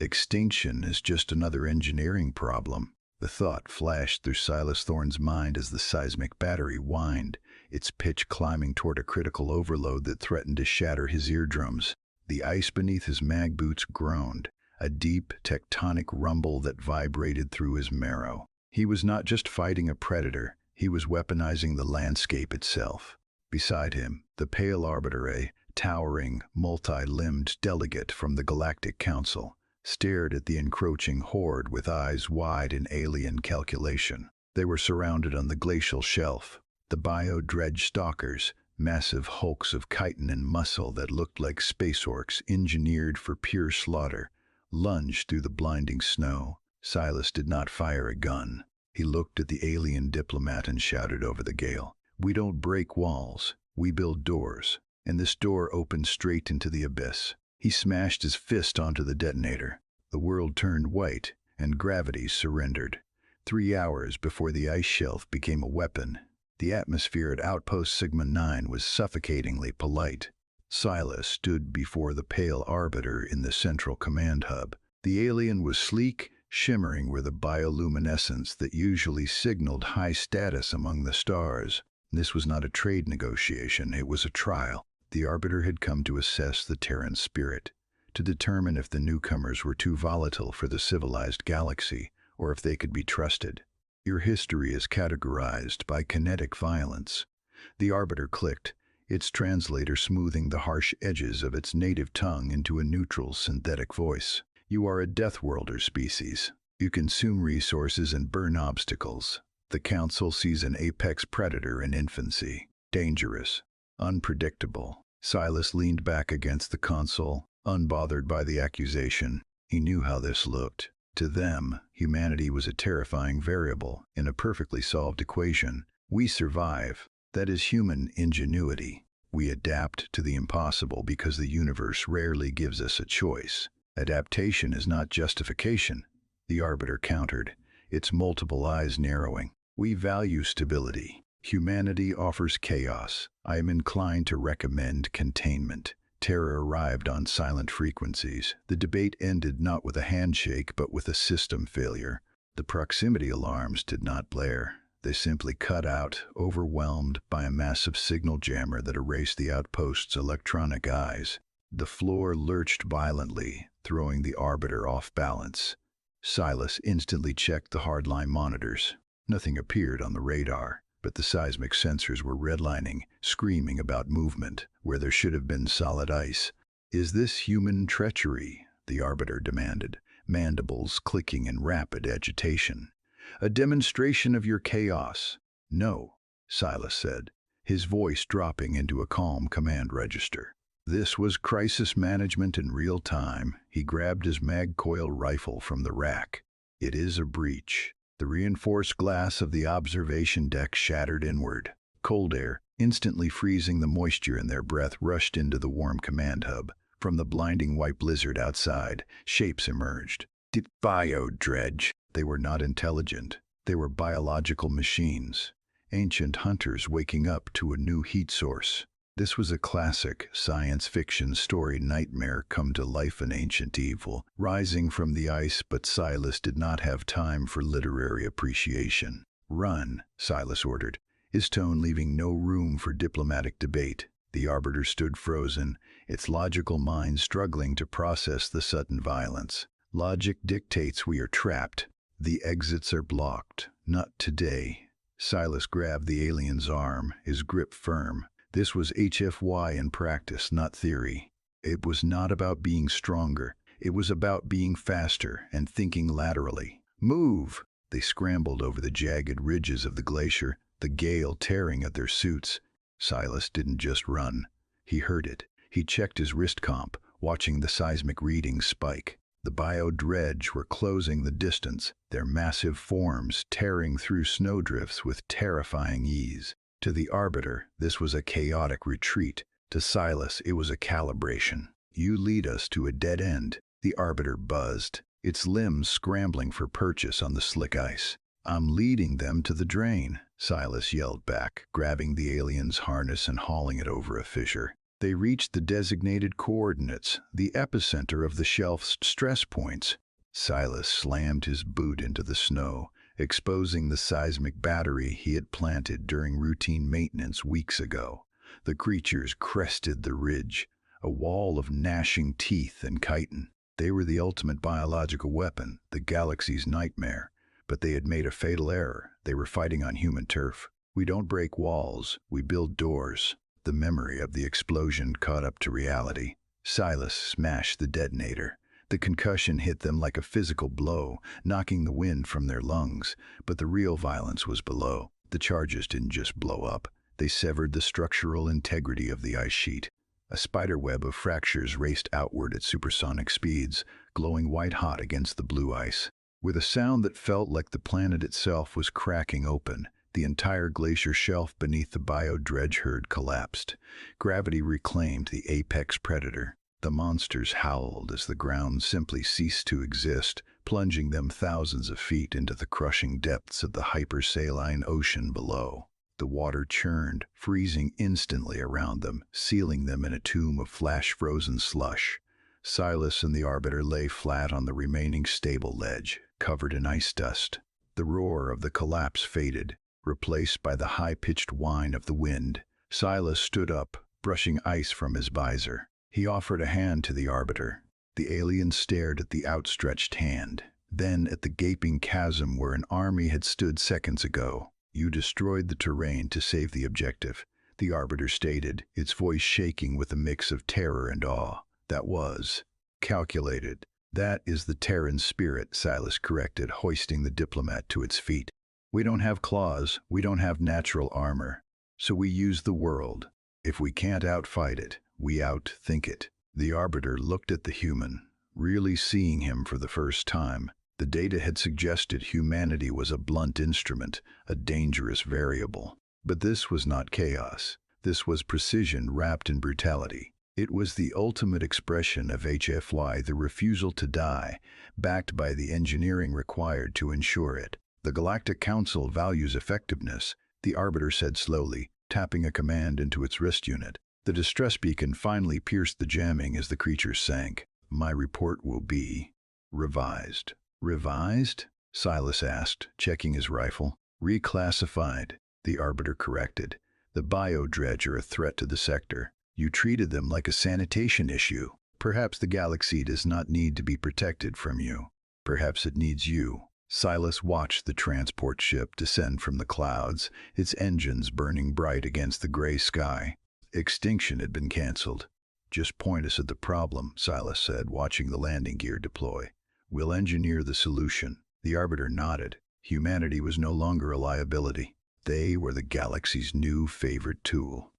Extinction is just another engineering problem. The thought flashed through Silas Thorne's mind as the seismic battery whined, its pitch climbing toward a critical overload that threatened to shatter his eardrums. The ice beneath his mag boots groaned, a deep, tectonic rumble that vibrated through his marrow. He was not just fighting a predator, he was weaponizing the landscape itself. Beside him, the pale Arbiter, a towering, multi-limbed delegate from the Galactic Council, stared at the encroaching horde with eyes wide in alien calculation. They were surrounded on the glacial shelf. The bio-dredge stalkers, massive hulks of chitin and muscle that looked like Space Orcs engineered for pure slaughter, lunged through the blinding snow. Silas did not fire a gun. He looked at the alien diplomat and shouted over the gale, "We don't break walls, we build doors." And this door opened straight into the abyss. He smashed his fist onto the detonator. The world turned white, and gravity surrendered. 3 hours before the ice shelf became a weapon, the atmosphere at Outpost Sigma 9 was suffocatingly polite. Silas stood before the pale Arbiter in the central command hub. The alien was sleek, shimmering with a bioluminescence that usually signaled high status among the stars. This was not a trade negotiation, it was a trial. The Arbiter had come to assess the Terran spirit, to determine if the newcomers were too volatile for the civilized galaxy, or if they could be trusted. Your history is categorized by kinetic violence. The Arbiter clicked, its translator smoothing the harsh edges of its native tongue into a neutral synthetic voice. You are a Deathworlder species. You consume resources and burn obstacles. The Council sees an apex predator in infancy. Dangerous. Unpredictable. Silas leaned back against the console, unbothered by the accusation. He knew how this looked. To them, humanity was a terrifying variable in a perfectly solved equation. We survive. That is human ingenuity. We adapt to the impossible because the universe rarely gives us a choice. Adaptation is not justification, the Arbiter countered, its multiple eyes narrowing. We value stability. Humanity offers chaos. I am inclined to recommend containment. Terror arrived on silent frequencies. The debate ended not with a handshake but with a system failure. The proximity alarms did not blare. They simply cut out, overwhelmed by a massive signal jammer that erased the outpost's electronic eyes. The floor lurched violently, throwing the Arbiter off balance. Silas instantly checked the hardline monitors. Nothing appeared on the radar, but the seismic sensors were redlining, screaming about movement where there should have been solid ice. "Is this human treachery?" the Arbiter demanded, mandibles clicking in rapid agitation. "A demonstration of your chaos?" "No," Silas said, his voice dropping into a calm command register. This was crisis management in real time. He grabbed his mag-coil rifle from the rack. "It is a breach." The reinforced glass of the observation deck shattered inward. Cold air, instantly freezing the moisture in their breath, rushed into the warm command hub. From the blinding white blizzard outside, shapes emerged. Bio-dredge. They were not intelligent. They were biological machines. Ancient hunters waking up to a new heat source. This was a classic science fiction story nightmare come to life, an ancient evil rising from the ice, but Silas did not have time for literary appreciation. "Run," Silas ordered, his tone leaving no room for diplomatic debate. The Arbiter stood frozen, its logical mind struggling to process the sudden violence. "Logic dictates we are trapped. The exits are blocked. Not today." Silas grabbed the alien's arm, his grip firm. This was HFY in practice, not theory. It was not about being stronger. It was about being faster and thinking laterally. "Move!" They scrambled over the jagged ridges of the glacier, the gale tearing at their suits. Silas didn't just run. He heard it. He checked his wrist comp, watching the seismic readings spike. The bio-dredge were closing the distance, their massive forms tearing through snowdrifts with terrifying ease. To the Arbiter, this was a chaotic retreat. To Silas, it was a calibration. "You lead us to a dead end," the Arbiter buzzed, its limbs scrambling for purchase on the slick ice. "I'm leading them to the drain," Silas yelled back, grabbing the alien's harness and hauling it over a fissure. They reached the designated coordinates, the epicenter of the shelf's stress points. Silas slammed his boot into the snow, exposing the seismic battery he had planted during routine maintenance weeks ago. The creatures crested the ridge, a wall of gnashing teeth and chitin. They were the ultimate biological weapon, the galaxy's nightmare. But they had made a fatal error. They were fighting on human turf. We don't break walls, we build doors. The memory of the explosion caught up to reality. Silas smashed the detonator. The concussion hit them like a physical blow, knocking the wind from their lungs. But the real violence was below. The charges didn't just blow up. They severed the structural integrity of the ice sheet. A spiderweb of fractures raced outward at supersonic speeds, glowing white-hot against the blue ice. With a sound that felt like the planet itself was cracking open, the entire glacier shelf beneath the bio-dredge herd collapsed. Gravity reclaimed the apex predator. The monsters howled as the ground simply ceased to exist, plunging them thousands of feet into the crushing depths of the hypersaline ocean below. The water churned, freezing instantly around them, sealing them in a tomb of flash-frozen slush. Silas and the Arbiter lay flat on the remaining stable ledge, covered in ice dust. The roar of the collapse faded, replaced by the high-pitched whine of the wind. Silas stood up, brushing ice from his visor. He offered a hand to the Arbiter. The alien stared at the outstretched hand, then at the gaping chasm where an army had stood seconds ago. "You destroyed the terrain to save the objective," the Arbiter stated, its voice shaking with a mix of terror and awe. "That was calculated." "That is the Terran spirit," Silas corrected, hoisting the diplomat to its feet. "We don't have claws, we don't have natural armor, so we use the world. If we can't outfight it, we outthink it." The Arbiter looked at the human, really seeing him for the first time. The data had suggested humanity was a blunt instrument, a dangerous variable. But this was not chaos. This was precision wrapped in brutality. It was the ultimate expression of HFY, the refusal to die, backed by the engineering required to ensure it. "The Galactic Council values effectiveness," the Arbiter said slowly, tapping a command into its wrist unit. The distress beacon finally pierced the jamming as the creature sank. "My report will be revised." "Revised?" Silas asked, checking his rifle. "Reclassified," the Arbiter corrected. "The bio-dredge are a threat to the sector. You treated them like a sanitation issue. Perhaps the galaxy does not need to be protected from you. Perhaps it needs you." Silas watched the transport ship descend from the clouds, its engines burning bright against the gray sky. Extinction had been canceled. "Just point us at the problem," Silas said, watching the landing gear deploy. "We'll engineer the solution." The Arbiter nodded. Humanity was no longer a liability. They were the galaxy's new favorite tool.